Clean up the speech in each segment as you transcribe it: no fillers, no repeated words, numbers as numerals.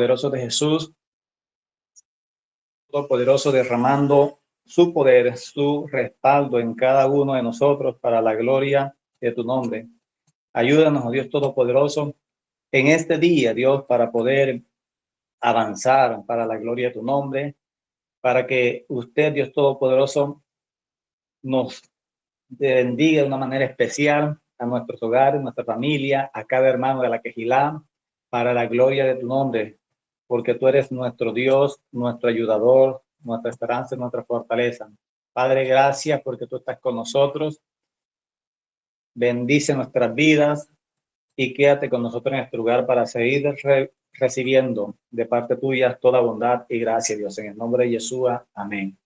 poderoso de Jesús, todopoderoso derramando su poder, su respaldo en cada uno de nosotros para la gloria de tu nombre. Ayúdanos, oh Dios todopoderoso, en este día, Dios, para poder avanzar para la gloria de tu nombre, para que usted, Dios todopoderoso, nos bendiga de una manera especial a nuestros hogares, nuestra familia, a cada hermano de la Quejilá, para la gloria de tu nombre, porque tú eres nuestro Dios, nuestro ayudador, nuestra esperanza, nuestra fortaleza. Padre, gracias porque tú estás con nosotros. Bendice nuestras vidas y quédate con nosotros en este lugar para seguir recibiendo de parte tuya toda bondad y gracia, Dios. En el nombre de Yeshua, amén.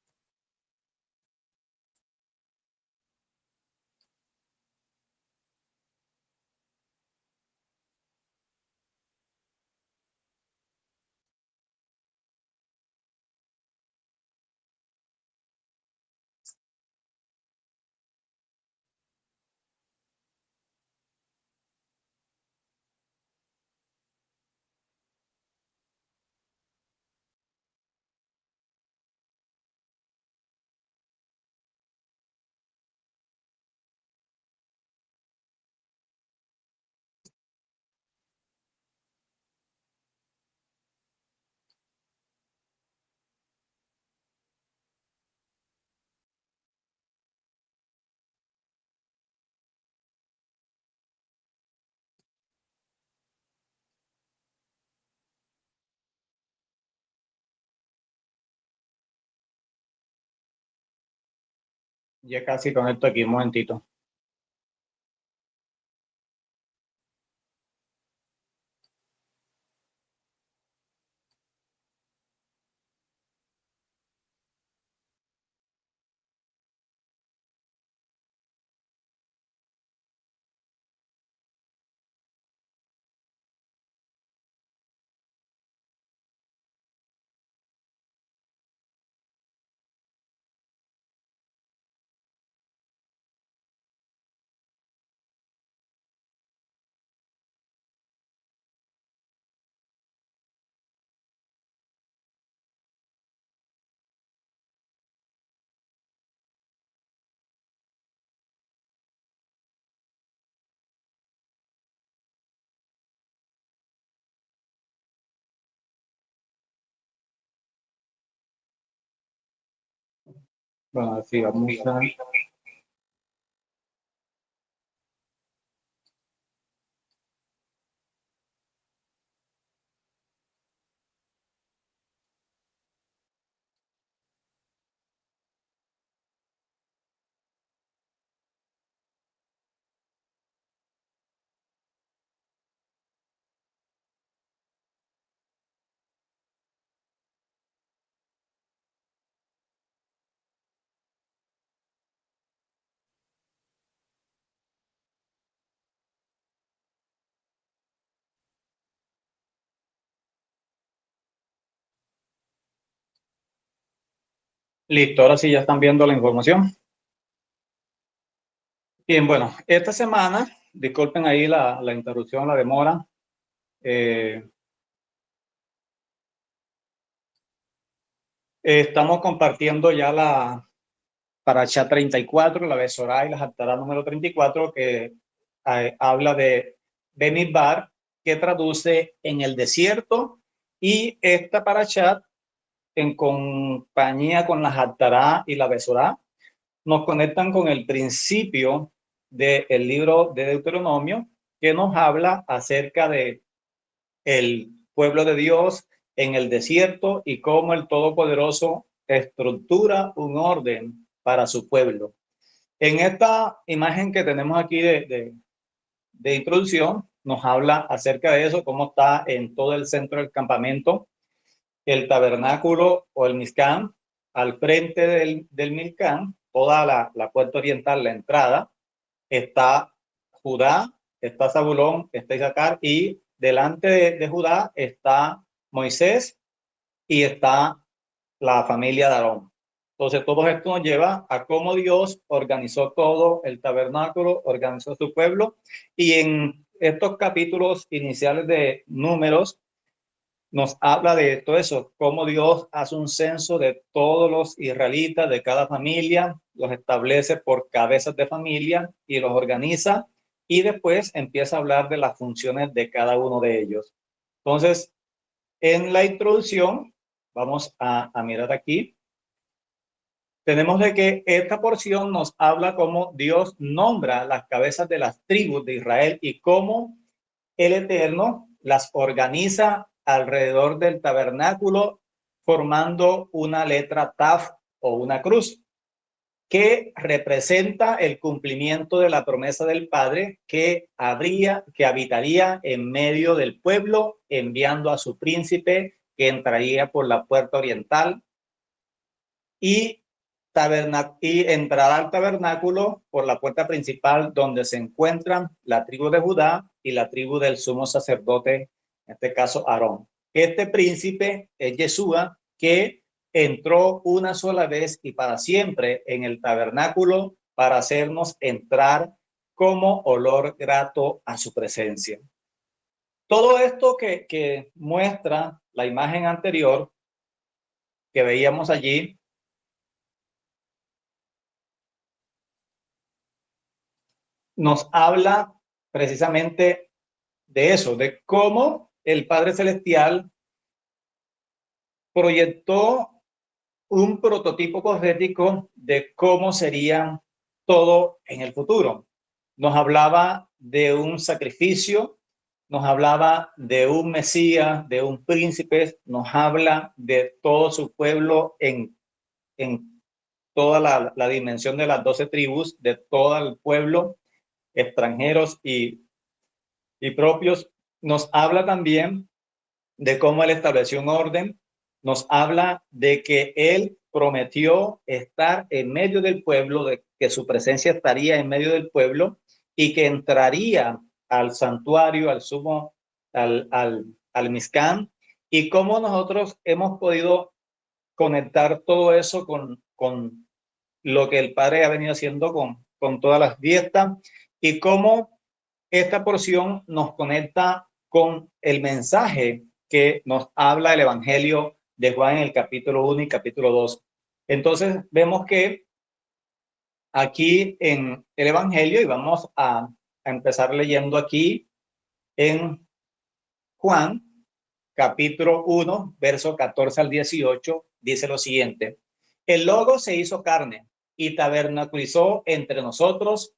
Ya casi con esto aquí, un momentito. Bueno, así vamos a... Listo, ahora sí ya están viendo la información. Bien, bueno, esta semana, disculpen ahí la interrupción, la demora. Estamos compartiendo ya la Parashá 34, la Besorá y la Haftará número 34, que habla de Bemidbar, que traduce en el desierto, y esta Parashá, en compañía con la Haftará y la Besorá, nos conectan con el principio del libro de Deuteronomio, que nos habla acerca de el pueblo de Dios en el desierto y cómo el Todopoderoso estructura un orden para su pueblo. En esta imagen que tenemos aquí de introducción, nos habla acerca de eso, cómo está en todo el centro del campamento el tabernáculo o el Mizcán, al frente del Mizcán, toda la puerta oriental, la entrada, está Judá, está Zabulón, está Isaacar, y delante de Judá está Moisés y está la familia de Aarón. Entonces, todo esto nos lleva a cómo Dios organizó todo el tabernáculo, organizó su pueblo, y en estos capítulos iniciales de Números nos habla de todo eso, cómo Dios hace un censo de todos los israelitas de cada familia, los establece por cabezas de familia y los organiza, y después empieza a hablar de las funciones de cada uno de ellos. Entonces, en la introducción, vamos a mirar aquí, tenemos de que esta porción nos habla cómo Dios nombra las cabezas de las tribus de Israel y cómo el Eterno las organiza alrededor del tabernáculo formando una letra Taf o una cruz que representa el cumplimiento de la promesa del Padre que habitaría en medio del pueblo, enviando a su príncipe que entraría por la puerta oriental y entrará al tabernáculo por la puerta principal donde se encuentran la tribu de Judá y la tribu del sumo sacerdote, en este caso Aarón. Este príncipe es Yeshua, que entró una sola vez y para siempre en el tabernáculo para hacernos entrar como olor grato a su presencia. Todo esto que muestra la imagen anterior que veíamos allí, nos habla precisamente de eso, de cómo el Padre Celestial proyectó un prototipo profético de cómo sería todo en el futuro. Nos hablaba de un sacrificio, nos hablaba de un Mesías, de un príncipe, nos habla de todo su pueblo en toda la dimensión de las 12 tribus, de todo el pueblo, extranjeros y propios. Nos habla también de cómo él estableció un orden, nos habla de que él prometió estar en medio del pueblo, de que su presencia estaría en medio del pueblo y que entraría al santuario, al sumo, al Mizcán, y cómo nosotros hemos podido conectar todo eso con lo que el Padre ha venido haciendo con todas las fiestas y cómo esta porción nos conecta con el mensaje que nos habla el Evangelio de Juan en el capítulo 1 y capítulo 2. Entonces vemos que aquí en el Evangelio, y vamos a empezar leyendo aquí en Juan, capítulo 1, verso 14 al 18, dice lo siguiente: el Logo se hizo carne y tabernaculizó entre nosotros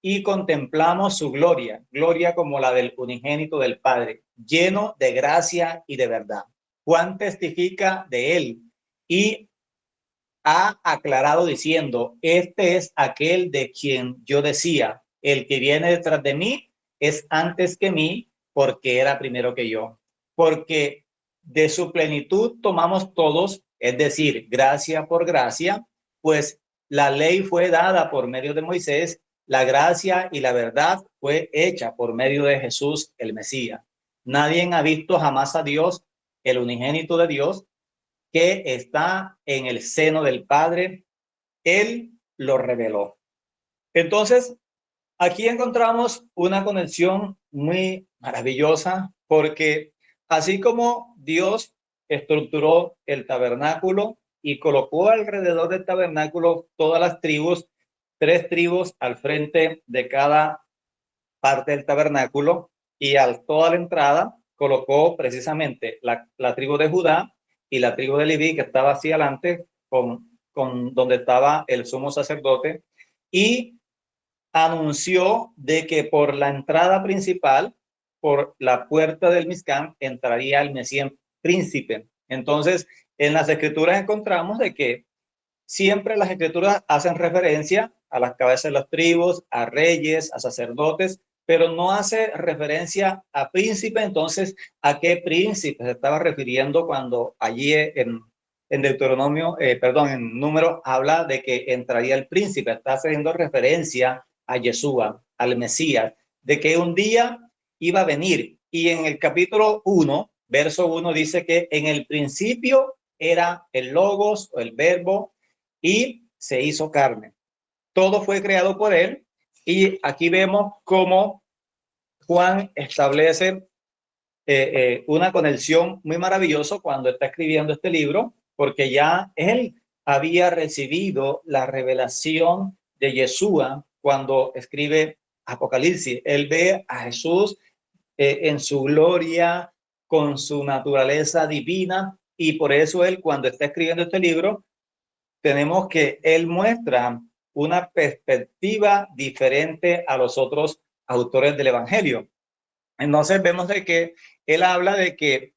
y contemplamos su gloria, gloria como la del unigénito del Padre, lleno de gracia y de verdad. Juan testifica de él y ha aclarado diciendo: este es aquel de quien yo decía, el que viene detrás de mí es antes que mí, porque era primero que yo. Porque de su plenitud tomamos todos, es decir, gracia por gracia, pues la ley fue dada por medio de Moisés, la gracia y la verdad fue hecha por medio de Jesús el Mesías. Nadie ha visto jamás a Dios, el unigénito de Dios, que está en el seno del Padre. Él lo reveló. Entonces, aquí encontramos una conexión muy maravillosa, porque así como Dios estructuró el tabernáculo y colocó alrededor del tabernáculo todas las tribus, 3 tribus al frente de cada parte del tabernáculo, y a toda la entrada colocó precisamente la tribu de Judá y la tribu de Leví, que estaba hacia adelante con donde estaba el sumo sacerdote, y anunció de que por la entrada principal, por la puerta del Mizcán, entraría el Mesías príncipe. Entonces, en las escrituras encontramos de que siempre las escrituras hacen referencia a las cabezas de las tribus, a reyes, a sacerdotes, pero no hace referencia a príncipe. Entonces, ¿a qué príncipe se estaba refiriendo cuando allí en Deuteronomio, en Números, habla de que entraría el príncipe? Está haciendo referencia a Yeshua, al Mesías, de que un día iba a venir. Y en el capítulo 1, verso 1, dice que en el principio era el Logos o el Verbo, y se hizo carne. Todo fue creado por él, y aquí vemos cómo Juan establece una conexión muy maravillosa cuando está escribiendo este libro, porque ya él había recibido la revelación de Yeshua cuando escribe Apocalipsis. Él ve a Jesús en su gloria, con su naturaleza divina, y por eso él, cuando está escribiendo este libro, tenemos que él muestra una perspectiva diferente a los otros autores del Evangelio. Entonces vemos de que él habla de que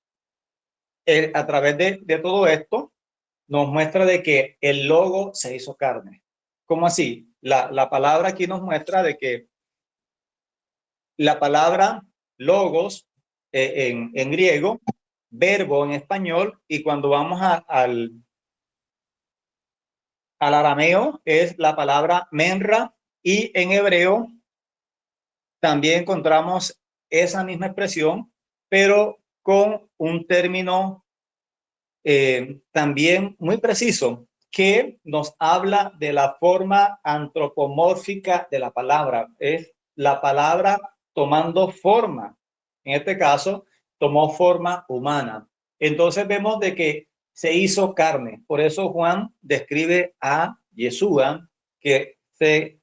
a través de todo esto nos muestra de que el logo se hizo carne. ¿Cómo así? La palabra aquí nos muestra de que la palabra logos en griego, verbo en español, y cuando vamos al arameo es la palabra menra, y en hebreo también encontramos esa misma expresión, pero con un término también muy preciso que nos habla de la forma antropomórfica de la palabra. Es la palabra tomando forma. En este caso, tomó forma humana. Entonces vemos de que se hizo carne. Por eso Juan describe a Yeshua que se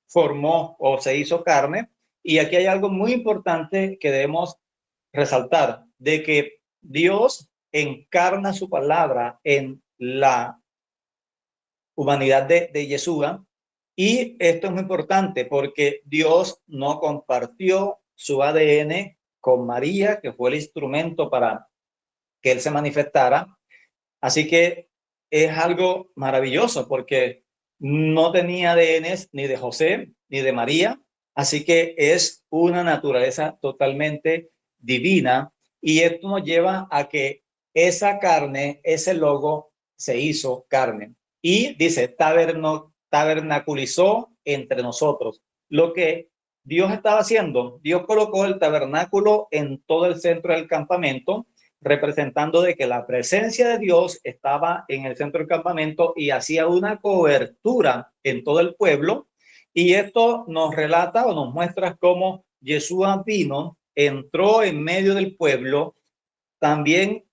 formó o se hizo carne. Y aquí hay algo muy importante que debemos resaltar, de que Dios encarna su palabra en la humanidad de Yeshua. Y esto es muy importante porque Dios no compartió su ADN con María, que fue el instrumento para que él se manifestara. Así que es algo maravilloso porque no tenía ADN ni de José ni de María. Así que es una naturaleza totalmente divina, y esto nos lleva a que esa carne, ese logo, se hizo carne. Y dice, tabernaculizó entre nosotros. Lo que Dios estaba haciendo, Dios colocó el tabernáculo en todo el centro del campamento, representando de que la presencia de Dios estaba en el centro del campamento y hacía una cobertura en todo el pueblo. Y esto nos relata o nos muestra cómo Yeshua vino, entró en medio del pueblo, también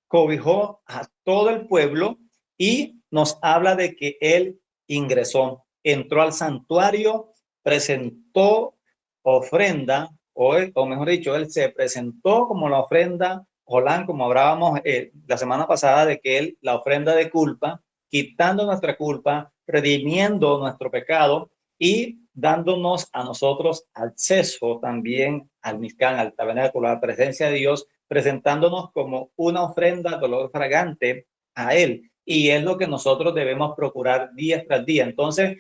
cobijó a todo el pueblo, y nos habla de que él ingresó, entró al santuario, presentó ofrenda, o mejor dicho, él se presentó como la ofrenda Jolán, como hablábamos la semana pasada, de que él, la ofrenda de culpa, quitando nuestra culpa, redimiendo nuestro pecado y dándonos a nosotros acceso también al Mizcán, al tabernáculo, a la presencia de Dios, presentándonos como una ofrenda de olor fragante a Él. Y es lo que nosotros debemos procurar día tras día. Entonces,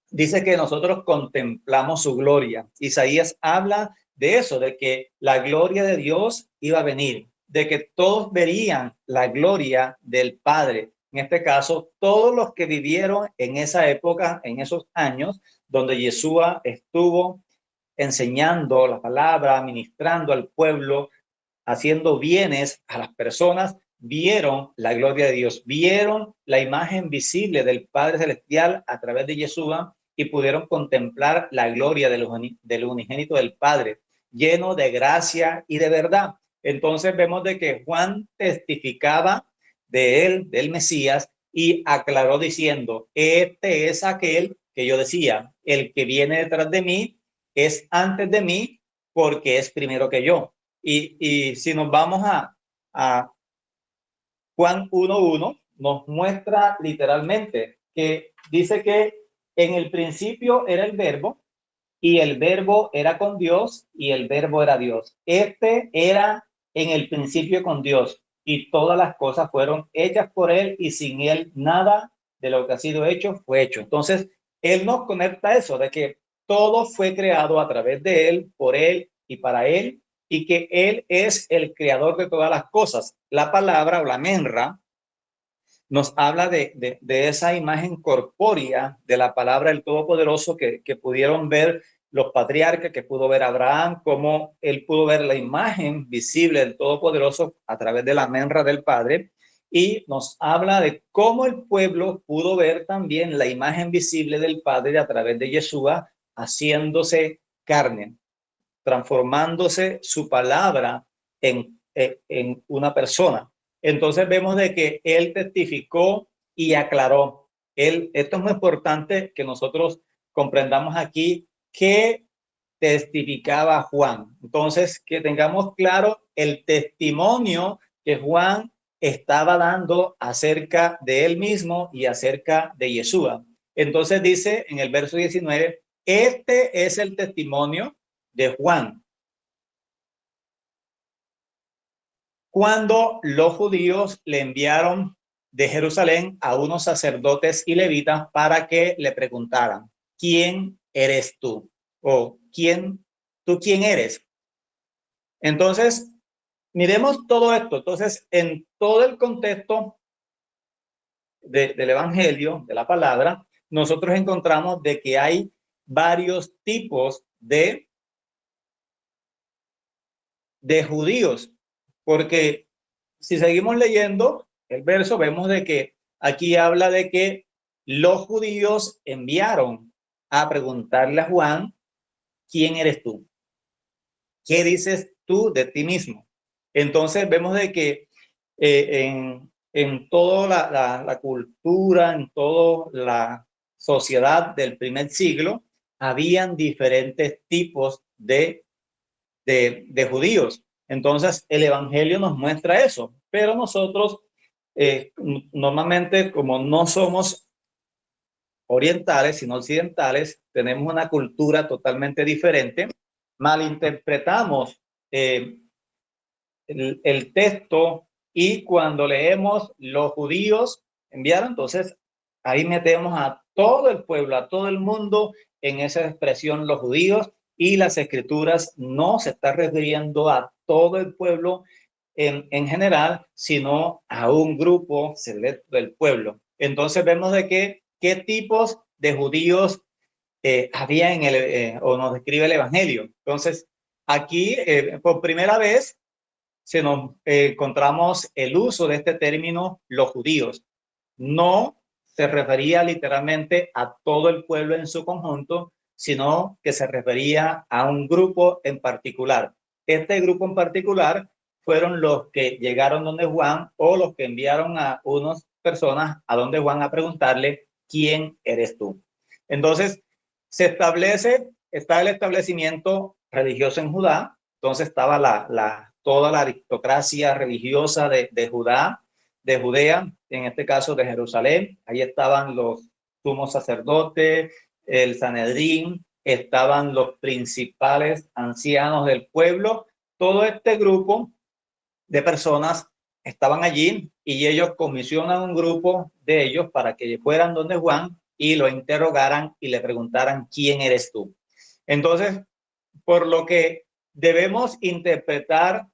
dice que nosotros contemplamos su gloria. Isaías habla de eso, de que la gloria de Dios iba a venir, de que todos verían la gloria del Padre. En este caso, todos los que vivieron en esa época, en esos años, donde Yeshua estuvo enseñando la palabra, ministrando al pueblo, haciendo bienes a las personas, vieron la gloria de Dios, vieron la imagen visible del Padre Celestial a través de Yeshua, y pudieron contemplar la gloria del unigénito del Padre, lleno de gracia y de verdad. Entonces vemos de que Juan testificaba de él, del Mesías, y aclaró diciendo, este es aquel que yo decía, el que viene detrás de mí es antes de mí porque es primero que yo. Y si nos vamos a Juan 1:1, nos muestra literalmente que dice que en el principio era el verbo, y el verbo era con Dios, y el verbo era Dios. Este era en el principio con Dios, y todas las cosas fueron hechas por él, y sin él nada de lo que ha sido hecho fue hecho. Entonces, él nos conecta eso, de que todo fue creado a través de él, por él y para él, y que él es el creador de todas las cosas. La palabra o la menra nos habla de esa imagen corpórea de la palabra del Todopoderoso que pudieron ver los patriarcas, que pudo ver Abraham, cómo él pudo ver la imagen visible del Todopoderoso a través de la menra del Padre, y nos habla de cómo el pueblo pudo ver también la imagen visible del Padre a través de Yeshua haciéndose carne, transformándose su palabra en una persona. Entonces vemos de que él testificó y aclaró. Esto es muy importante que nosotros comprendamos aquí que testificaba Juan. Entonces, que tengamos claro el testimonio que Juan estaba dando acerca de él mismo y acerca de Yeshua. Entonces dice en el verso 19, este es el testimonio de Juan. Cuando los judíos le enviaron de Jerusalén a unos sacerdotes y levitas para que le preguntaran, ¿quién eres tú? O ¿tú quién eres? Entonces, miremos todo esto. Entonces, en todo el contexto del Evangelio, de la palabra, nosotros encontramos de que hay varios tipos de judíos, porque si seguimos leyendo el verso, vemos de que aquí habla de que los judíos enviaron a preguntarle a Juan, ¿quién eres tú? ¿Qué dices tú de ti mismo? Entonces vemos de que en toda la cultura, en toda la sociedad del primer siglo, habían diferentes tipos de judíos. Entonces, el Evangelio nos muestra eso, pero nosotros normalmente, como no somos orientales, sino occidentales, tenemos una cultura totalmente diferente, malinterpretamos el texto y cuando leemos los judíos enviaron, entonces ahí metemos a todo el pueblo, a todo el mundo en esa expresión los judíos, y las escrituras no se está refiriendo a todo el pueblo en general, sino a un grupo selecto del pueblo. Entonces vemos de qué tipos de judíos había en o nos describe el Evangelio. Entonces, aquí por primera vez se nos encontramos el uso de este término, los judíos. No se refería literalmente a todo el pueblo en su conjunto, sino que se refería a un grupo en particular. Este grupo en particular fueron los que llegaron donde Juan, o los que enviaron a unas personas a donde Juan a preguntarle, ¿quién eres tú? Entonces, está el establecimiento religioso en Judá. Entonces estaba toda la aristocracia religiosa de Judea, en este caso de Jerusalén. Ahí estaban los sumos sacerdotes, el Sanedrín, estaban los principales ancianos del pueblo. Todo este grupo de personas estaban allí, y ellos comisionan un grupo de ellos para que fueran donde Juan y lo interrogaran y le preguntaran, ¿quién eres tú? Entonces, por lo que debemos interpretar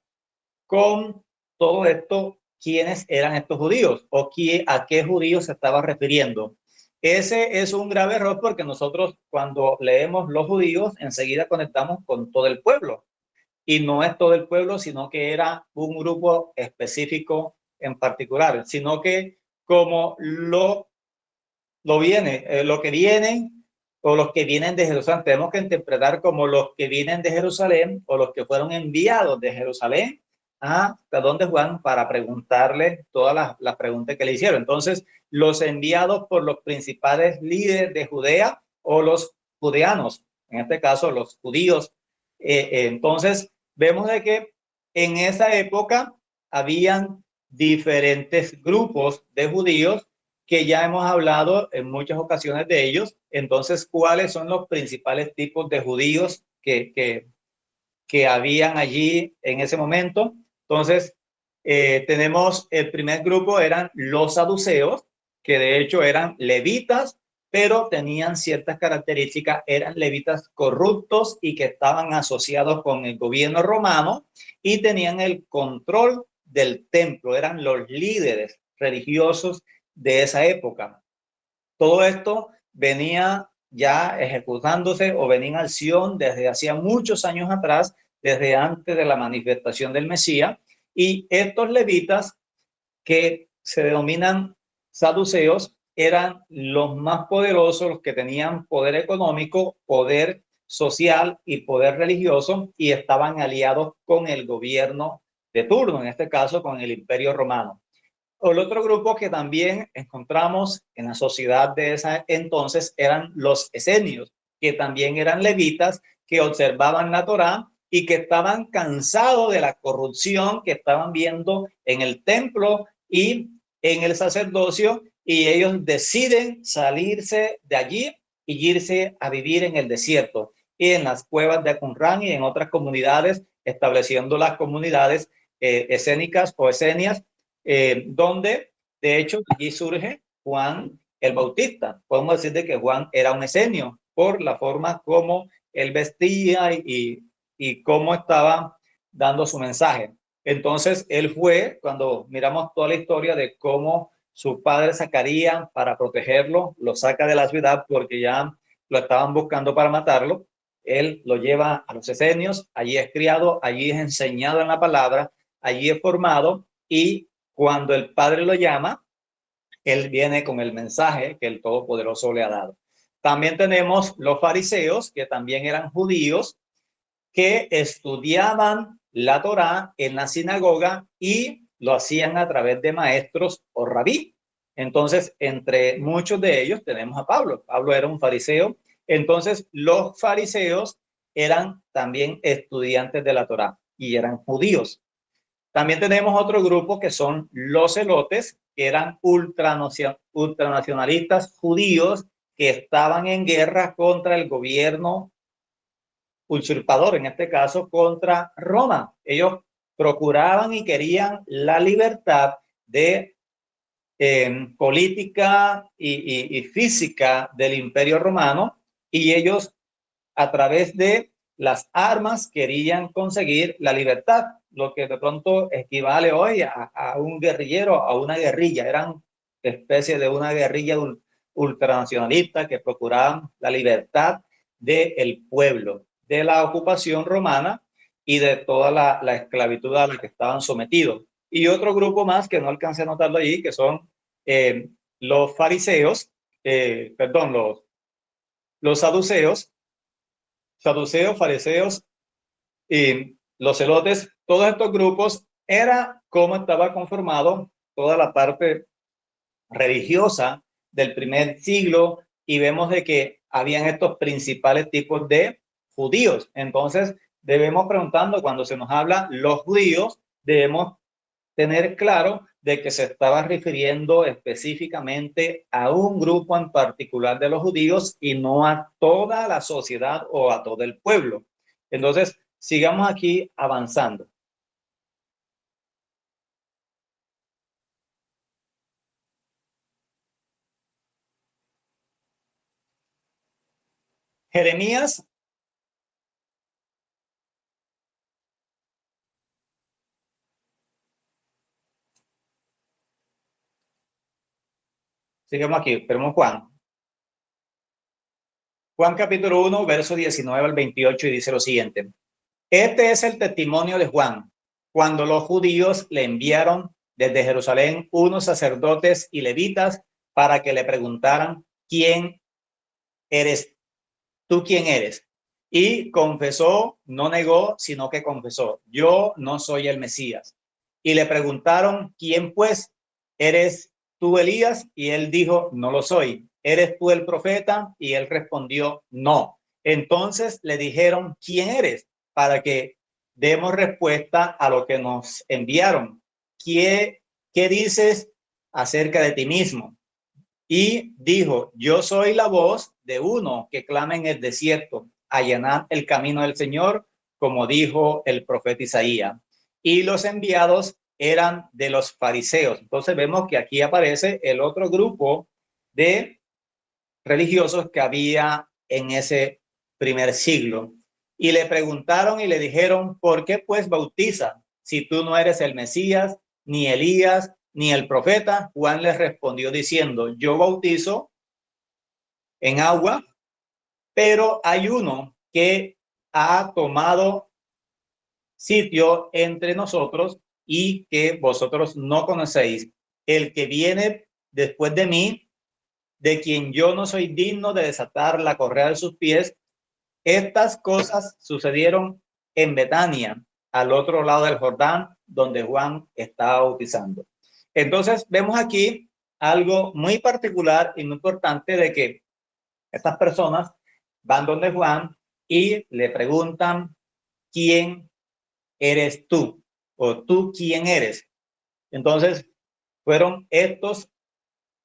con todo esto, quiénes eran estos judíos, o a qué judíos se estaba refiriendo. Ese es un grave error, porque nosotros cuando leemos los judíos enseguida conectamos con todo el pueblo, y no es todo el pueblo, sino que era un grupo específico en particular, sino que como lo que vienen, o los que vienen de Jerusalén, tenemos que interpretar como los que vienen de Jerusalén, o los que fueron enviados de Jerusalén hasta donde Juan para preguntarle todas las preguntas que le hicieron. Entonces, los enviados por los principales líderes de Judea, o los judeanos, en este caso los judíos. Entonces, vemos de que en esa época habían diferentes grupos de judíos, que ya hemos hablado en muchas ocasiones de ellos. Entonces, ¿cuáles son los principales tipos de judíos que habían allí en ese momento? Entonces, tenemos el primer grupo, eran los saduceos, que de hecho eran levitas, pero tenían ciertas características. Eran levitas corruptos y que estaban asociados con el gobierno romano, y tenían el control del templo, eran los líderes religiosos de esa época. Todo esto venía ya ejecutándose, o venía en acción desde hacía muchos años atrás, desde antes de la manifestación del Mesías. Y estos levitas, que se denominan saduceos, eran los más poderosos, los que tenían poder económico, poder social y poder religioso y estaban aliados con el gobierno de turno, en este caso con el Imperio Romano. El otro grupo que también encontramos en la sociedad de ese entonces eran los esenios, que también eran levitas, que observaban la Torá y que estaban cansados de la corrupción que estaban viendo en el templo y en el sacerdocio, y ellos deciden salirse de allí y irse a vivir en el desierto y en las cuevas de Qumran y en otras comunidades, estableciendo las comunidades escénicas o esenias, donde de hecho allí surge Juan el Bautista. Podemos decir de que Juan era un esenio por la forma como él vestía y cómo estaba dando su mensaje. Entonces él fue, cuando miramos toda la historia de cómo su padre Zacarías, para protegerlo, lo saca de la ciudad porque ya lo estaban buscando para matarlo. Él lo lleva a los esenios, allí es criado, allí es enseñado en la palabra, allí es formado, y cuando el padre lo llama, él viene con el mensaje que el Todopoderoso le ha dado. También tenemos los fariseos, que también eran judíos, que estudiaban la Torá en la sinagoga y lo hacían a través de maestros o rabí. Entonces, entre muchos de ellos tenemos a Pablo. Pablo era un fariseo. Entonces, los fariseos eran también estudiantes de la Torá y eran judíos. También tenemos otro grupo que son los celotes, que eran ultranacionalistas judíos que estaban en guerra contra el gobierno usurpador, en este caso contra Roma. Ellos procuraban y querían la libertad de política y física del Imperio Romano, y ellos a través de las armas querían conseguir la libertad, lo que de pronto equivale hoy a un guerrillero, a una guerrilla. Eran especie de una guerrilla ultranacionalista que procuraban la libertad del pueblo, de la ocupación romana y de toda la esclavitud a la que estaban sometidos. Y otro grupo más que no alcancé a notarlo allí, que son los fariseos, perdón, los saduceos, fariseos y los celotes. Todos estos grupos era cómo estaba conformado toda la parte religiosa del primer siglo, y vemos de que habían estos principales tipos de judíos. Entonces debemos preguntando, cuando se nos habla los judíos, debemos tener claro de que se estaba refiriendo específicamente a un grupo en particular de los judíos y no a toda la sociedad o a todo el pueblo. Entonces, sigamos aquí avanzando. Jeremías, sigamos aquí, tenemos Juan. Juan capítulo 1, verso 19 al 28, y dice lo siguiente. Este es el testimonio de Juan, cuando los judíos le enviaron desde Jerusalén unos sacerdotes y levitas para que le preguntaran: ¿quién eres tú? ¿Quién eres? Y confesó, no negó, sino que confesó: yo no soy el Mesías. Y le preguntaron: ¿quién pues? ¿Eres tú Elías? Y él dijo: no lo soy. ¿Eres tú el profeta? Y él respondió: no. Entonces le dijeron: ¿quién eres? Para que demos respuesta a lo que nos enviaron. ¿Qué dices acerca de ti mismo? Y dijo: yo soy la voz de uno que clama en el desierto, allanar el camino del Señor, como dijo el profeta Isaías. Y los enviados eran de los fariseos. Entonces vemos que aquí aparece el otro grupo de religiosos que había en ese primer siglo. Y le preguntaron y le dijeron: ¿por qué pues bautiza si tú no eres el Mesías, ni Elías, ni el profeta? Juan les respondió diciendo: yo bautizo en agua, pero hay uno que ha tomado sitio entre nosotros y que vosotros no conocéis, el que viene después de mí, de quien yo no soy digno de desatar la correa de sus pies. Estas cosas sucedieron en Betania, al otro lado del Jordán, donde Juan estaba bautizando. Entonces vemos aquí algo muy particular y muy importante de que estas personas van donde Juan y le preguntan, ¿quién eres tú? ¿O tú quién eres? Entonces fueron estos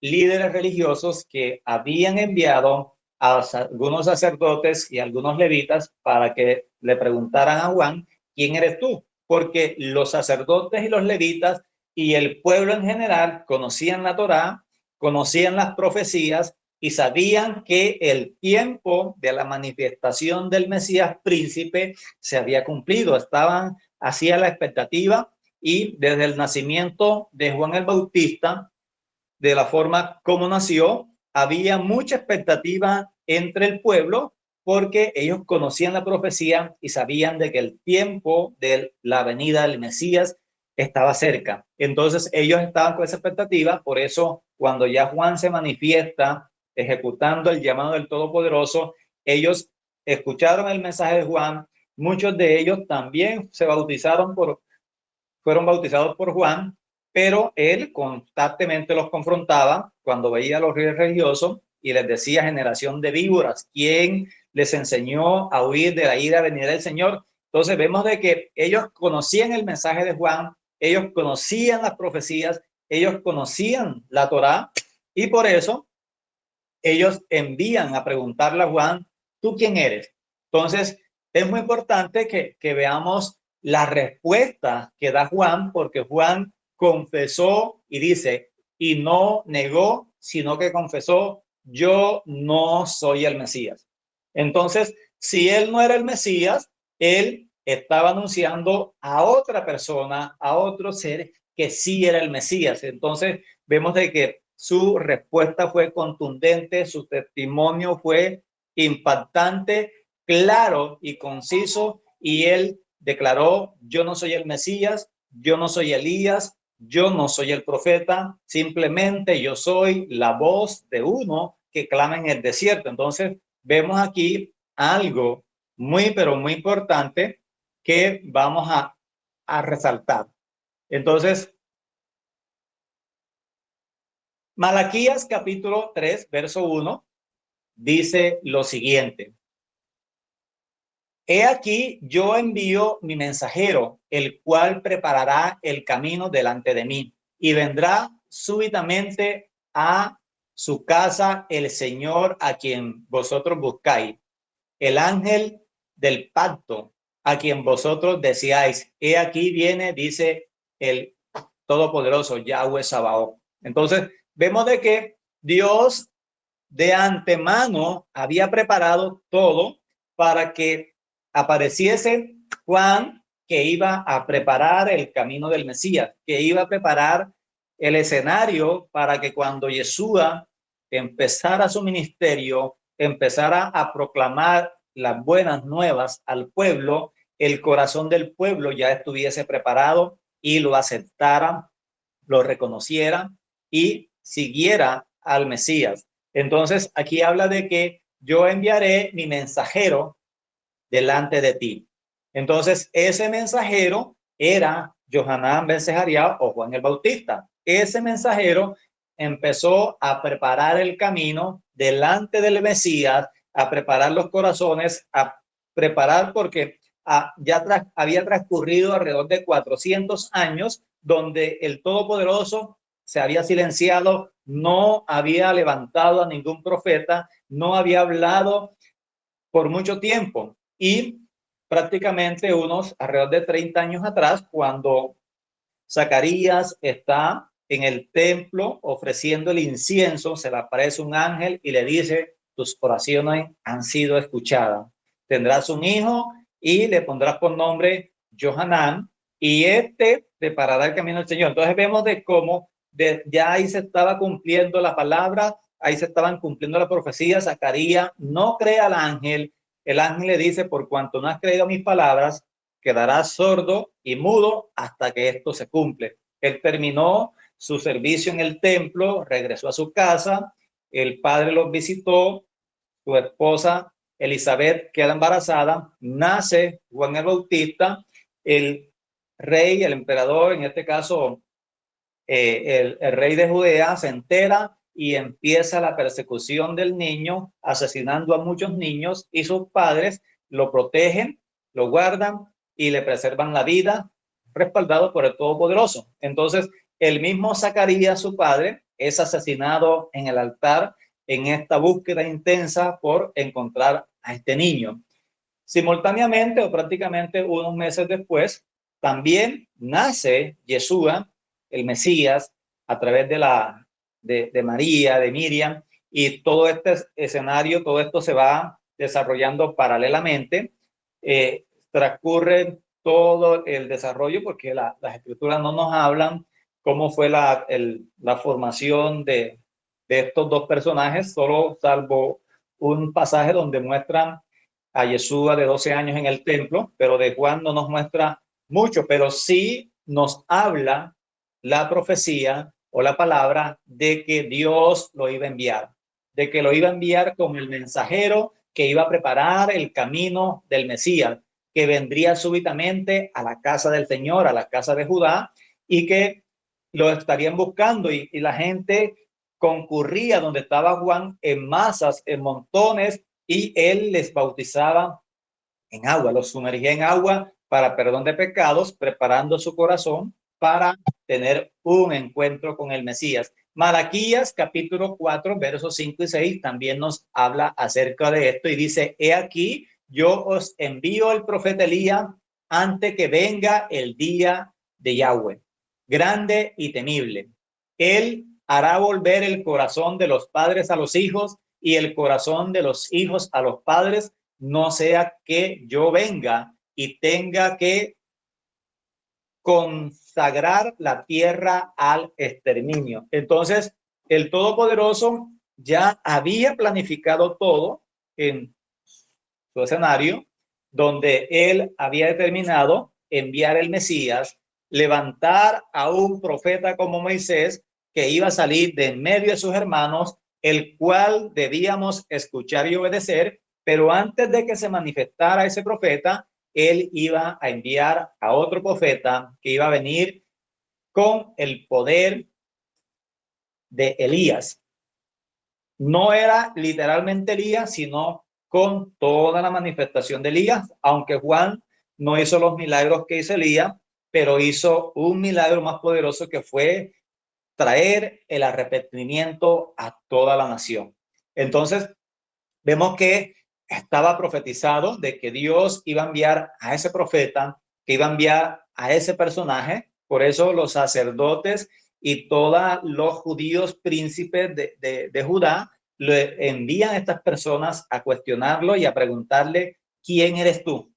líderes religiosos que habían enviado a algunos sacerdotes y algunos levitas para que le preguntaran a Juan, ¿quién eres tú? Porque los sacerdotes y los levitas y el pueblo en general conocían la Torá, conocían las profecías y sabían que el tiempo de la manifestación del Mesías príncipe se había cumplido. Estaban hacia la expectativa y desde el nacimiento de Juan el Bautista, de la forma como nació, había mucha expectativa entre el pueblo porque ellos conocían la profecía y sabían de que el tiempo de la venida del Mesías estaba cerca. Entonces ellos estaban con esa expectativa, por eso cuando ya Juan se manifiesta ejecutando el llamado del Todopoderoso, ellos escucharon el mensaje de Juan, muchos de ellos también fueron bautizados por Juan, pero él constantemente los confrontaba cuando veía a los líderes religiosos y les decía, generación de víboras, ¿quién les enseñó a huir de la ira venidera del Señor? Entonces vemos de que ellos conocían el mensaje de Juan, ellos conocían las profecías, ellos conocían la Torá y por eso ellos envían a preguntarle a Juan, ¿tú quién eres? Entonces es muy importante que veamos la respuesta que da Juan, porque Juan confesó y dice, y no negó, sino que confesó, yo no soy el Mesías. Entonces, si él no era el Mesías, él estaba anunciando a otra persona, a otro ser que sí era el Mesías. Entonces, vemos de que su respuesta fue contundente, su testimonio fue impactante, claro y conciso, y él declaró, yo no soy el Mesías, yo no soy Elías, yo no soy el profeta, simplemente yo soy la voz de uno que clama en el desierto. Entonces, vemos aquí algo muy, pero muy importante que vamos a resaltar. Entonces, Malaquías capítulo 3, verso 1, dice lo siguiente. He aquí, yo envío mi mensajero, el cual preparará el camino delante de mí, y vendrá súbitamente a su casa el Señor a quien vosotros buscáis, el ángel del pacto, a quien vosotros deseáis. He aquí viene, dice el Todopoderoso, Yahweh Sabaoth. Entonces, vemos de que Dios de antemano había preparado todo para que apareciese Juan, que iba a preparar el camino del Mesías, que iba a preparar el escenario para que cuando Yeshua empezara su ministerio, empezara a proclamar las buenas nuevas al pueblo, el corazón del pueblo ya estuviese preparado y lo aceptara, lo reconociera y siguiera al Mesías. Entonces, aquí habla de que yo enviaré mi mensajero delante de ti. Entonces, ese mensajero era Johanán ben Zechariah o Juan el Bautista. Ese mensajero empezó a preparar el camino delante del Mesías, a preparar los corazones, a preparar porque había transcurrido alrededor de 400 años donde el Todopoderoso se había silenciado, no había levantado a ningún profeta, no había hablado por mucho tiempo. Y prácticamente unos alrededor de 30 años atrás, cuando Zacarías está en el templo ofreciendo el incienso, se le aparece un ángel y le dice, tus oraciones han sido escuchadas. Tendrás un hijo y le pondrás por nombre Johanán, y este preparará el camino del Señor. Entonces vemos de cómo ya ahí se estaba cumpliendo la palabra, ahí se estaban cumpliendo la profecía. Zacarías no cree al ángel, el ángel le dice, por cuanto no has creído mis palabras, quedarás sordo y mudo hasta que esto se cumple. Él terminó su servicio en el templo, regresó a su casa, el padre los visitó, su esposa Elizabeth queda embarazada, nace Juan el Bautista, el rey, el emperador, en este caso el rey de Judea, se entera y empieza la persecución del niño, asesinando a muchos niños, y sus padres lo protegen, lo guardan y le preservan la vida, respaldado por el Todopoderoso. Entonces, el mismo Zacarías, su padre, es asesinado en el altar en esta búsqueda intensa por encontrar a este niño. Simultáneamente o prácticamente unos meses después, también nace Yeshua, el Mesías, a través de María, de Miriam, y todo este escenario, todo esto se va desarrollando paralelamente. Transcurre todo el desarrollo porque las escrituras no nos hablan cómo fue la formación de estos dos personajes, solo salvo un pasaje donde muestran a Yeshua de 12 años en el templo, pero de Juan no nos muestra mucho, pero sí nos habla la profecía o la palabra de que Dios lo iba a enviar, de que lo iba a enviar como el mensajero que iba a preparar el camino del Mesías, que vendría súbitamente a la casa del Señor, a la casa de Judá, y que lo estarían buscando, y la gente concurría donde estaba Juan en masas, en montones, y él les bautizaba en agua, los sumergía en agua para perdón de pecados, preparando su corazón para tener un encuentro con el Mesías. Malaquías capítulo 4, versos 5 y 6 también nos habla acerca de esto y dice: he aquí, yo os envío el profeta Elías antes que venga el día de Yahweh, grande y temible. Él hará volver el corazón de los padres a los hijos y el corazón de los hijos a los padres, no sea que yo venga y tenga que consagrar la tierra al exterminio. Entonces, el Todopoderoso ya había planificado todo en su escenario, donde él había determinado enviar el Mesías, levantar a un profeta como Moisés, que iba a salir de en medio de sus hermanos, el cual debíamos escuchar y obedecer, pero antes de que se manifestara ese profeta, él iba a enviar a otro profeta que iba a venir con el poder de Elías. No era literalmente Elías, sino con toda la manifestación de Elías, aunque Juan no hizo los milagros que hizo Elías, pero hizo un milagro más poderoso, que fue traer el arrepentimiento a toda la nación. Entonces, vemos que estaba profetizado de que Dios iba a enviar a ese profeta, que iba a enviar a ese personaje. Por eso los sacerdotes y todos los judíos príncipes de Judá le envían a estas personas a cuestionarlo y a preguntarle: ¿quién eres tú?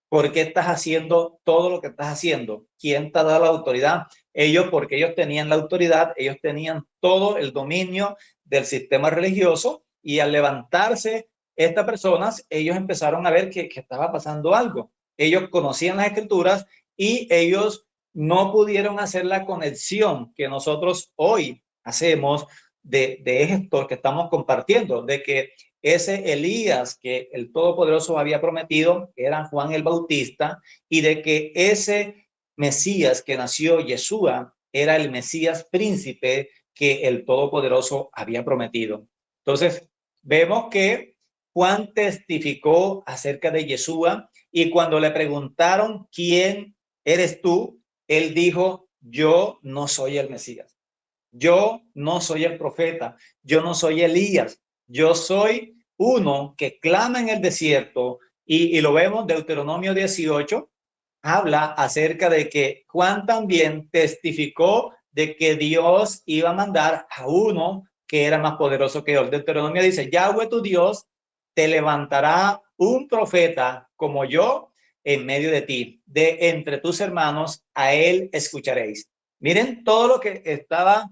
¿Por qué estás haciendo todo lo que estás haciendo? ¿Quién te ha dado la autoridad? Ellos, porque ellos tenían la autoridad, ellos tenían todo el dominio del sistema religioso, y al levantarse estas personas, ellos empezaron a ver que estaba pasando algo. Ellos conocían las escrituras y ellos no pudieron hacer la conexión que nosotros hoy hacemos de esto que estamos compartiendo, de que ese Elías que el Todopoderoso había prometido era Juan el Bautista, y de que ese Mesías que nació, Yeshua, era el Mesías príncipe que el Todopoderoso había prometido. Entonces, vemos que Juan testificó acerca de Yeshua, y cuando le preguntaron: ¿quién eres tú?, él dijo: yo no soy el Mesías. Yo no soy el profeta, yo no soy Elías, yo soy uno que clama en el desierto, y lo vemos, Deuteronomio 18, habla acerca de que Juan también testificó de que Dios iba a mandar a uno que era más poderoso que él. Deuteronomio dice: Yahweh tu Dios te levantará un profeta como yo en medio de ti, de entre tus hermanos, a él escucharéis. Miren todo lo que estaba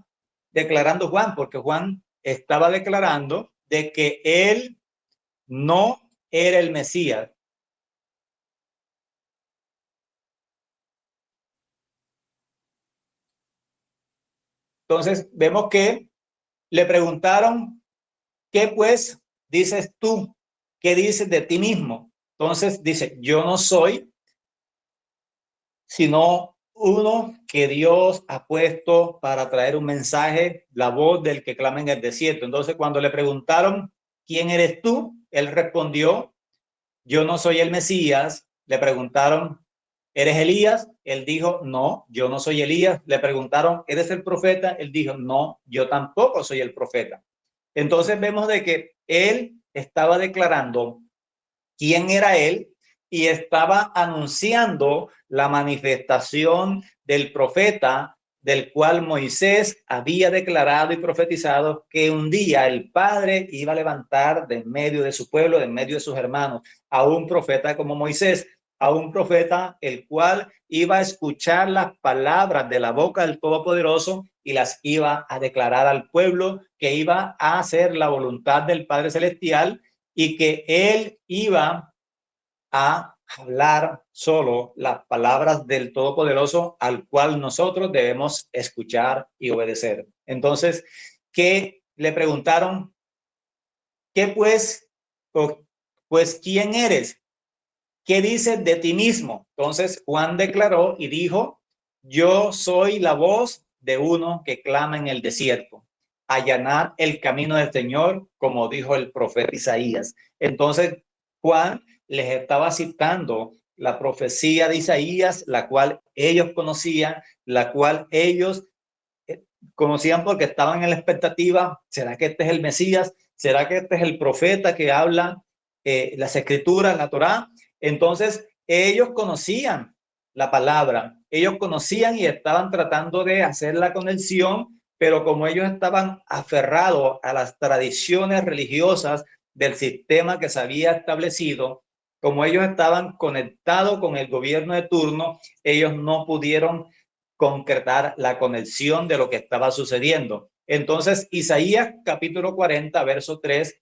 declarando Juan, porque Juan estaba declarando de que él no era el Mesías. Entonces vemos que le preguntaron: ¿qué pues dices tú? ¿qué dices de ti mismo? Entonces dice, yo no soy sino uno que Dios ha puesto para traer un mensaje, la voz del que clama en el desierto. Entonces, cuando le preguntaron, ¿quién eres tú? Él respondió, yo no soy el Mesías. Le preguntaron, ¿eres Elías? Él dijo, no, yo no soy Elías. Le preguntaron, ¿eres el profeta? Él dijo, no, yo tampoco soy el profeta. Entonces vemos de que él estaba declarando quién era él y estaba anunciando la manifestación del profeta del cual Moisés había declarado y profetizado que un día el Padre iba a levantar de en medio de su pueblo, de en medio de sus hermanos, a un profeta como Moisés, a un profeta el cual iba a escuchar las palabras de la boca del Todopoderoso y las iba a declarar al pueblo, que iba a hacer la voluntad del Padre Celestial y que él iba a hablar solo las palabras del Todopoderoso al cual nosotros debemos escuchar y obedecer. Entonces, ¿qué le preguntaron? ¿Qué pues? Pues, ¿quién eres? ¿Qué dices de ti mismo? Entonces, Juan declaró y dijo, yo soy la voz de uno que clama en el desierto, allanar el camino del Señor, como dijo el profeta Isaías. Entonces, Juan les estaba citando la profecía de Isaías, la cual ellos conocían, la cual ellos conocían porque estaban en la expectativa, ¿será que este es el Mesías? ¿Será que este es el profeta que habla las escrituras, la Torá? Entonces, ellos conocían la palabra, ellos conocían y estaban tratando de hacer la conexión, pero como ellos estaban aferrados a las tradiciones religiosas del sistema que se había establecido, como ellos estaban conectados con el gobierno de turno, ellos no pudieron concretar la conexión de lo que estaba sucediendo. Entonces, Isaías capítulo 40, verso 3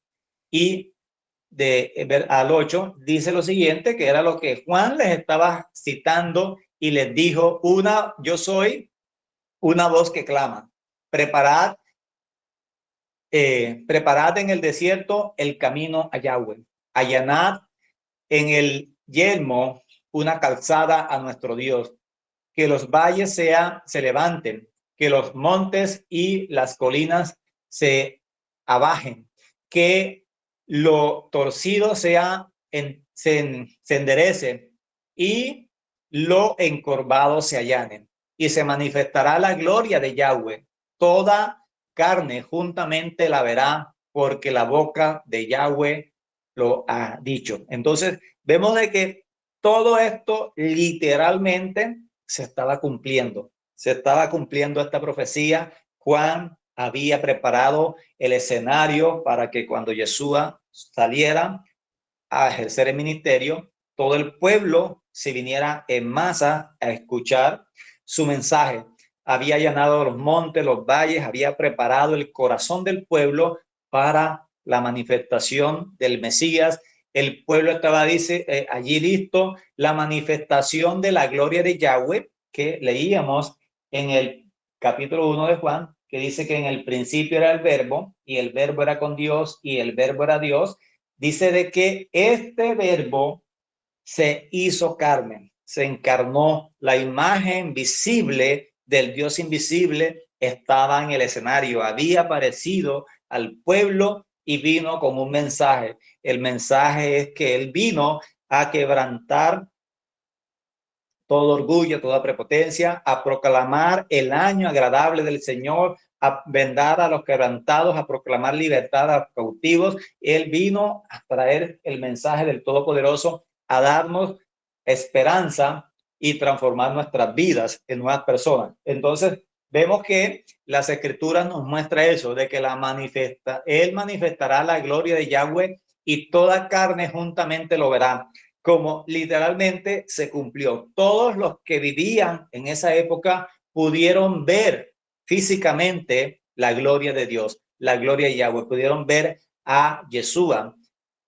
y al 8, dice lo siguiente, que era lo que Juan les estaba citando y les dijo, yo soy una voz que clama, preparad, preparad en el desierto el camino a Yahweh, allanad en el yermo una calzada a nuestro Dios, que los valles se levanten, que los montes y las colinas se abajen, que lo torcido se enderece y lo encorvado se allane. Y se manifestará la gloria de Yahweh. Toda carne juntamente la verá, porque la boca de Yahweh lo ha dicho. Entonces, vemos de que todo esto literalmente se estaba cumpliendo esta profecía. Juan había preparado el escenario para que cuando Yeshua saliera a ejercer el ministerio, todo el pueblo se viniera en masa a escuchar su mensaje. Había allanado los montes, los valles, había preparado el corazón del pueblo para la manifestación del Mesías. El pueblo estaba, dice, allí listo, la manifestación de la gloria de Yahweh, que leíamos en el capítulo 1 de Juan, que dice que en el principio era el verbo, y el verbo era con Dios, y el verbo era Dios. Dice de que este verbo se hizo carne, se encarnó, la imagen visible del Dios invisible estaba en el escenario, había aparecido al pueblo y vino con un mensaje. El mensaje es que él vino a quebrantar todo orgullo, toda prepotencia, a proclamar el año agradable del Señor, a vendar a los quebrantados, a proclamar libertad a los cautivos. Él vino a traer el mensaje del Todopoderoso, a darnos esperanza y transformar nuestras vidas en nuevas personas. Entonces, vemos que las escrituras nos muestra eso, de que él manifestará la gloria de Yahweh y toda carne juntamente lo verá, como literalmente se cumplió. Todos los que vivían en esa época pudieron ver físicamente la gloria de Dios, la gloria de Yahweh, pudieron ver a Yeshua,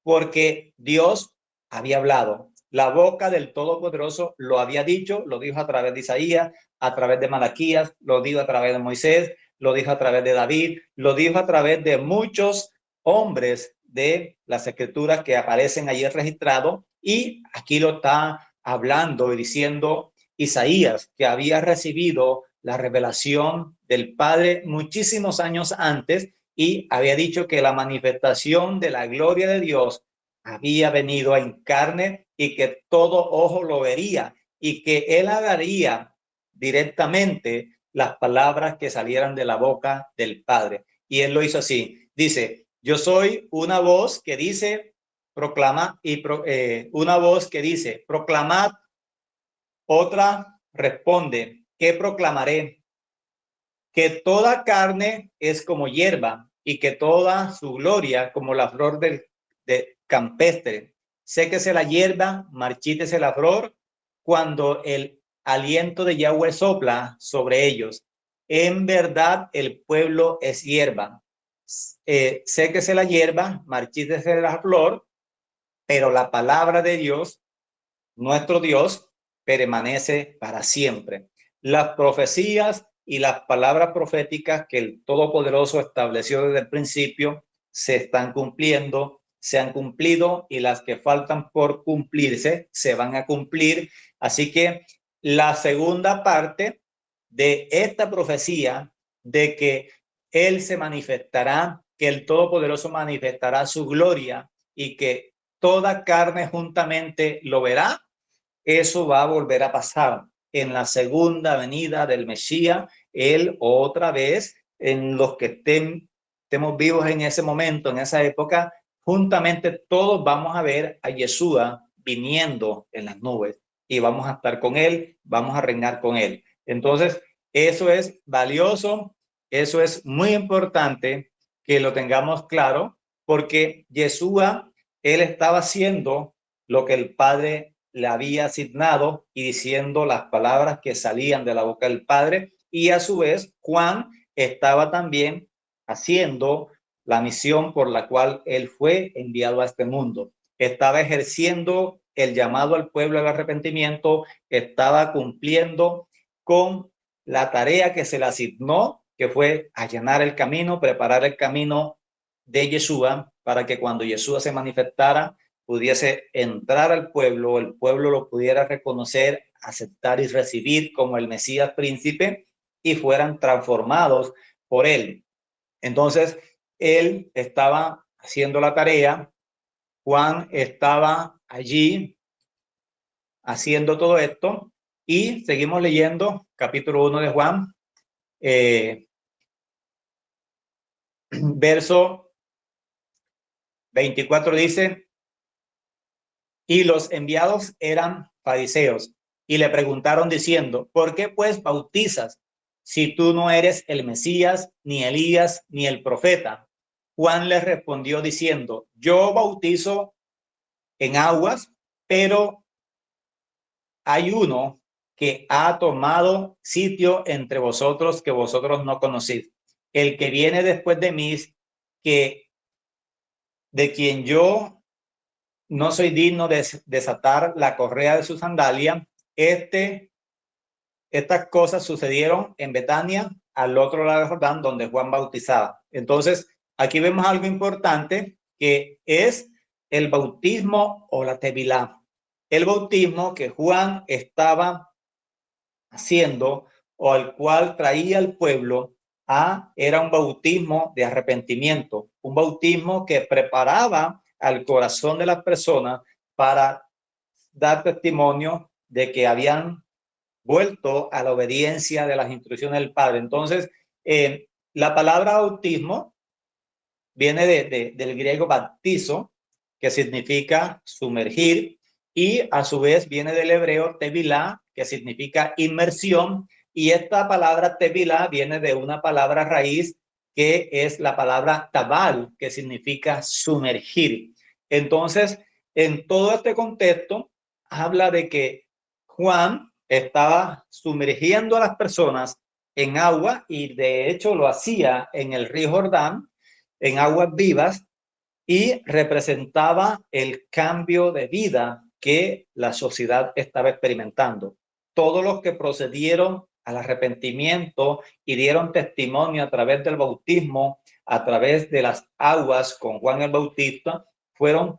porque Dios había hablado. La boca del Todopoderoso lo había dicho, lo dijo a través de Isaías, a través de Malaquías, lo dijo a través de Moisés, lo dijo a través de David, lo dijo a través de muchos hombres de las escrituras que aparecen allí registrados, y aquí lo está hablando y diciendo Isaías, que había recibido la revelación del Padre muchísimos años antes y había dicho que la manifestación de la gloria de Dios había venido en carne y que todo ojo lo vería y que él hablaría directamente las palabras que salieran de la boca del Padre. Y él lo hizo así. Dice, yo soy una voz que dice, proclama, y una voz que dice, proclamad. Otra responde, ¿qué proclamaré? Que toda carne es como hierba y que toda su gloria como la flor de campestre. Séquese la hierba, marchítese la flor, cuando el aliento de Yahweh sopla sobre ellos. En verdad el pueblo es hierba. Séquese la hierba, marchítese la flor, pero la palabra de Dios, nuestro Dios, permanece para siempre. Las profecías y las palabras proféticas que el Todopoderoso estableció desde el principio se están cumpliendo, se han cumplido, y las que faltan por cumplirse se van a cumplir. Así que la segunda parte de esta profecía de que Él se manifestará, que el Todopoderoso manifestará su gloria y que toda carne juntamente lo verá, eso va a volver a pasar en la segunda venida del Mesías. Él otra vez, en los que estemos vivos en ese momento, en esa época, juntamente todos vamos a ver a Yeshua viniendo en las nubes y vamos a estar con él, vamos a reinar con él. Entonces, eso es valioso, eso es muy importante que lo tengamos claro, porque Yeshua, él estaba haciendo lo que el Padre le había asignado y diciendo las palabras que salían de la boca del Padre, y a su vez Juan estaba también haciendo la misión por la cual él fue enviado a este mundo. Estaba ejerciendo el llamado al pueblo al arrepentimiento, estaba cumpliendo con la tarea que se le asignó, que fue allanar el camino, preparar el camino de Yeshua, para que cuando Yeshua se manifestara pudiese entrar al pueblo, el pueblo lo pudiera reconocer, aceptar y recibir como el Mesías príncipe y fueran transformados por él. Entonces, él estaba haciendo la tarea, Juan estaba allí haciendo todo esto, y seguimos leyendo capítulo 1 de Juan, verso 24 dice, y los enviados eran fariseos y le preguntaron diciendo, ¿por qué pues bautizas si tú no eres el Mesías, ni Elías, ni el profeta? Juan les respondió diciendo, yo bautizo en aguas, pero hay uno que ha tomado sitio entre vosotros que vosotros no conocéis, el que viene después de mí, que de quien yo no soy digno de desatar la correa de su sandalia. Estas cosas sucedieron en Betania, al otro lado del Jordán, donde Juan bautizaba. Entonces, aquí vemos algo importante, que es el bautismo o la tevilá. El bautismo que Juan estaba haciendo, o al cual traía al pueblo, era un bautismo de arrepentimiento, un bautismo que preparaba al corazón de las personas para dar testimonio de que habían vuelto a la obediencia de las instrucciones del Padre. Entonces, la palabra bautismo viene del griego baptizo, que significa sumergir, y a su vez viene del hebreo tevilá, que significa inmersión, y esta palabra tevilá viene de una palabra raíz que es la palabra tabal, que significa sumergir. Entonces, en todo este contexto, habla de que Juan estaba sumergiendo a las personas en agua, y de hecho lo hacía en el río Jordán, en aguas vivas, y representaba el cambio de vida que la sociedad estaba experimentando. Todos los que procedieron al arrepentimiento y dieron testimonio a través del bautismo, a través de las aguas con Juan el Bautista, fueron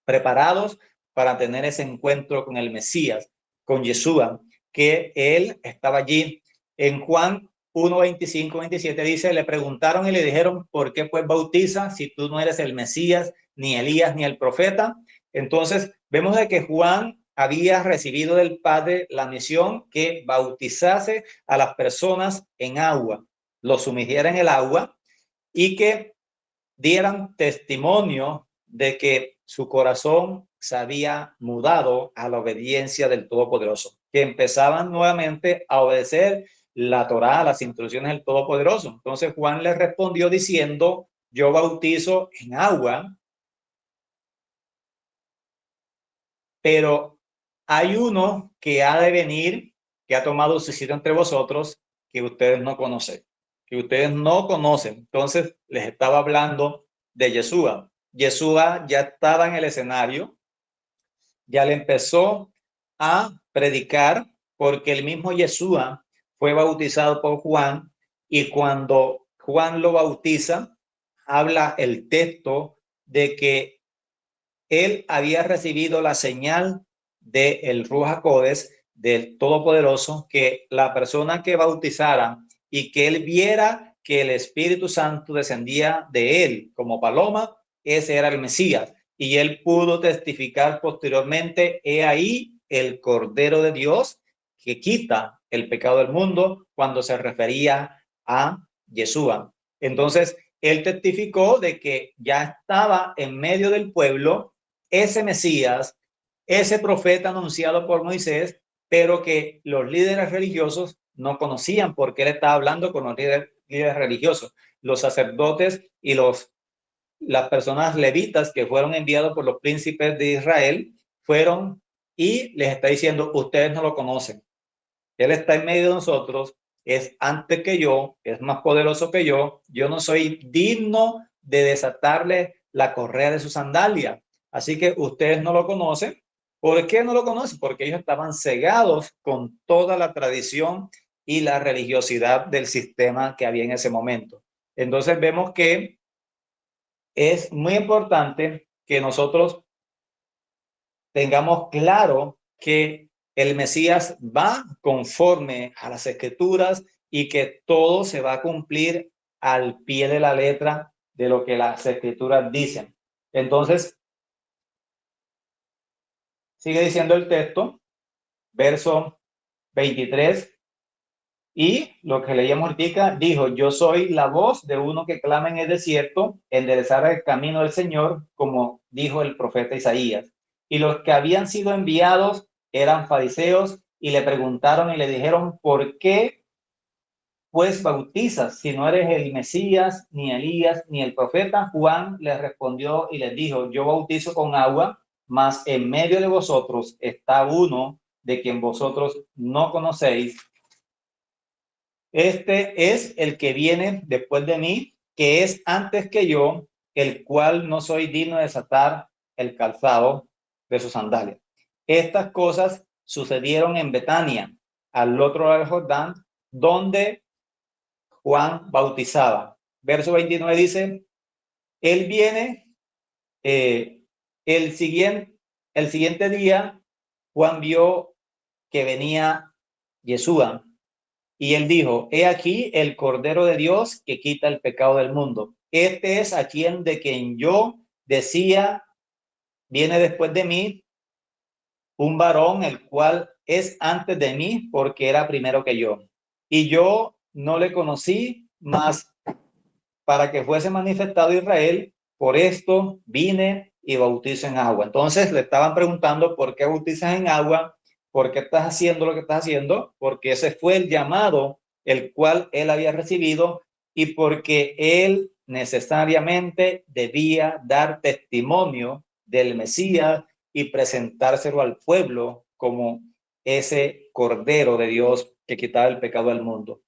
preparados para tener ese encuentro con el Mesías, con Yeshua, que él estaba allí. En Juan 1, 25, 27 dice, le preguntaron y le dijeron, ¿por qué pues bautizas si tú no eres el Mesías, ni Elías, ni el profeta? Entonces vemos de que Juan había recibido del Padre la misión que bautizase a las personas en agua, los sumergiera en el agua y que dieran testimonio de que su corazón se había mudado a la obediencia del Todopoderoso, que empezaban nuevamente a obedecer la Torá, las instrucciones del Todopoderoso. Entonces Juan le respondió diciendo, yo bautizo en agua, pero hay uno que ha de venir, que ha tomado su sitio entre vosotros, que ustedes no conocen, que ustedes no conocen. Entonces les estaba hablando de Yeshua. Yeshua ya estaba en el escenario, ya le empezó a predicar, porque el mismo Yeshua fue bautizado por Juan, y cuando Juan lo bautiza, habla el texto de que él había recibido la señal del Ruach HaKodesh, del Todopoderoso, que la persona que bautizara y que él viera que el Espíritu Santo descendía de él como paloma, ese era el Mesías. Y él pudo testificar posteriormente, he ahí el Cordero de Dios que quita el pecado del mundo, cuando se refería a Yeshua. Entonces, él testificó de que ya estaba en medio del pueblo ese Mesías, ese profeta anunciado por Moisés, pero que los líderes religiosos no conocían, porque él estaba hablando con los líderes religiosos, los sacerdotes y las personas levitas que fueron enviados por los príncipes de Israel, fueron y les está diciendo, ustedes no lo conocen. Él está en medio de nosotros, es antes que yo, es más poderoso que yo no soy digno de desatarle la correa de su sandalia. Así que ustedes no lo conocen. ¿Por qué no lo conocen? Porque ellos estaban cegados con toda la tradición y la religiosidad del sistema que había en ese momento. Entonces vemos que es muy importante que nosotros tengamos claro que el Mesías va conforme a las Escrituras y que todo se va a cumplir al pie de la letra de lo que las Escrituras dicen. Entonces, sigue diciendo el texto, verso 23, y lo que leíamos ahorita, dijo, yo soy la voz de uno que clama en el desierto, enderezar el camino del Señor, como dijo el profeta Isaías. Y los que habían sido enviados eran fariseos y le preguntaron y le dijeron, ¿por qué pues bautizas si no eres el Mesías, ni Elías, ni el profeta? Juan les respondió y les dijo, yo bautizo con agua, mas en medio de vosotros está uno de quien vosotros no conocéis. Este es el que viene después de mí, que es antes que yo, el cual no soy digno de desatar el calzado de sus sandalias. Estas cosas sucedieron en Betania, al otro lado del Jordán, donde Juan bautizaba. Verso 29 dice, él viene, el siguiente día, Juan vio que venía Yeshua. Y él dijo, he aquí el Cordero de Dios que quita el pecado del mundo. Este es a quien de quien yo decía, viene después de mí un varón, el cual es antes de mí, porque era primero que yo. Y yo no le conocí, mas para que fuese manifestado Israel, por esto vine y bautizo en agua. Entonces le estaban preguntando, ¿por qué bautizas en agua? ¿Por qué estás haciendo lo que estás haciendo? Porque ese fue el llamado el cual él había recibido y porque él necesariamente debía dar testimonio del Mesías y presentárselo al pueblo como ese Cordero de Dios que quitaba el pecado del mundo.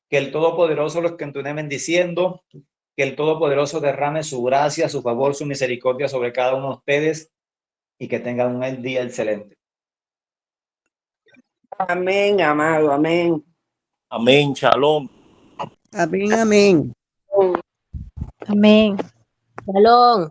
Que el Todopoderoso los continúe bendiciendo, que el Todopoderoso derrame su gracia, su favor, su misericordia sobre cada uno de ustedes y que tengan un día excelente. Amén, amado, amén. Amén, shalom. Amén, amén. Amén. Shalom.